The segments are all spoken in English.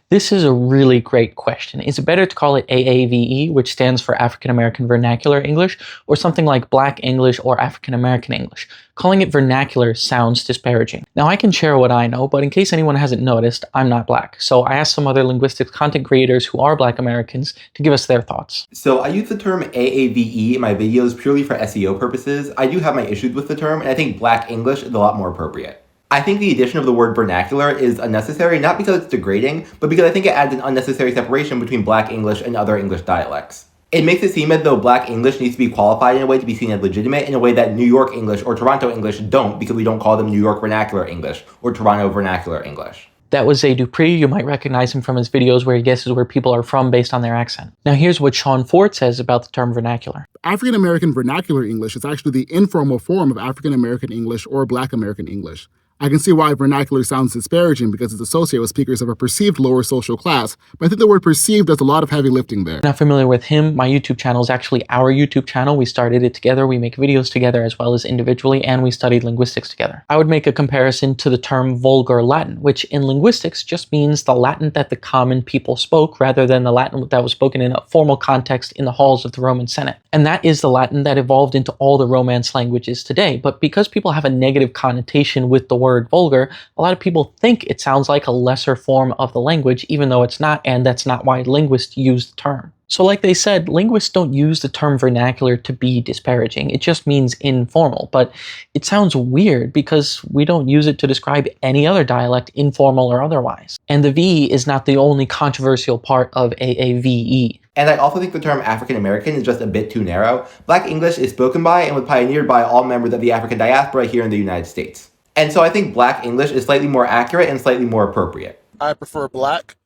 This is a really great question. Is it better to call it AAVE, which stands for African American Vernacular English, or something like Black English or African American English? Calling it vernacular sounds disparaging. Now, I can share what I know, but in case anyone hasn't noticed, I'm not Black. So I asked some other linguistics content creators who are Black Americans to give us their thoughts. So I use the term AAVE in my videos purely for SEO purposes. I do have my issues with the term, and I think Black English is a lot more appropriate. I think the addition of the word vernacular is unnecessary, not because it's degrading, but because I think it adds an unnecessary separation between Black English and other English dialects. It makes it seem as though Black English needs to be qualified in a way to be seen as legitimate in a way that New York English or Toronto English don't, because we don't call them New York Vernacular English or Toronto Vernacular English. That was Zay Dupree. You might recognize him from his videos where he guesses where people are from based on their accent. Now here's what Sean Ford says about the term vernacular. African American Vernacular English is actually the informal form of African American English or Black American English. I can see why vernacular sounds disparaging because it's associated with speakers of a perceived lower social class, but I think the word perceived does a lot of heavy lifting there. Not familiar with him, my YouTube channel is actually our YouTube channel. We started it together, we make videos together as well as individually, and we studied linguistics together. I would make a comparison to the term vulgar Latin, which in linguistics just means the Latin that the common people spoke rather than the Latin that was spoken in a formal context in the halls of the Roman Senate. And that is the Latin that evolved into all the Romance languages today. But because people have a negative connotation with the word vulgar, a lot of people think it sounds like a lesser form of the language, even though it's not, and that's not why linguists use the term. So like they said, linguists don't use the term vernacular to be disparaging. It just means informal, but it sounds weird because we don't use it to describe any other dialect, informal or otherwise. And the V is not the only controversial part of AAVE. And I also think the term African American is just a bit too narrow. Black English is spoken by and was pioneered by all members of the African diaspora here in the United States. And so I think Black English is slightly more accurate and slightly more appropriate. I prefer Black.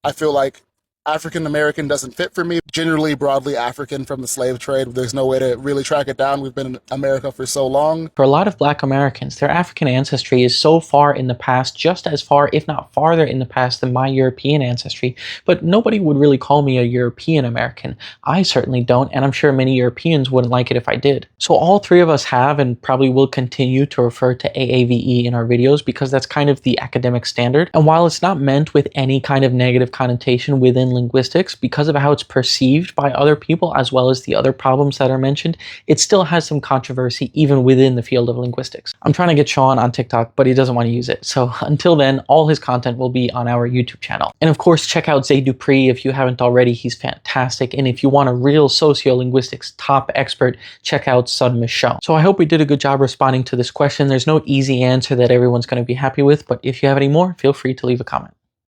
I feel like African American doesn't fit for me. Generally, broadly African from the slave trade. There's no way to really track it down. We've been in America for so long. For a lot of Black Americans, their African ancestry is so far in the past, just as far, if not farther in the past than my European ancestry. But nobody would really call me a European American. I certainly don't, and I'm sure many Europeans wouldn't like it if I did. So all three of us have and probably will continue to refer to AAVE in our videos because that's kind of the academic standard. And while it's not meant with any kind of negative connotation within linguistics, because of how it's perceived by other people as well as the other problems that are mentioned, it still has some controversy even within the field of linguistics. I'm trying to get Sean on TikTok, but he doesn't want to use it. So until then, all his content will be on our YouTube channel. And of course, check out Zay Dupree if you haven't already. He's fantastic. And if you want a real sociolinguistics top expert, check out Sun Michon. So I hope we did a good job responding to this question. There's no easy answer that everyone's going to be happy with, but if you have any more, feel free to leave a comment.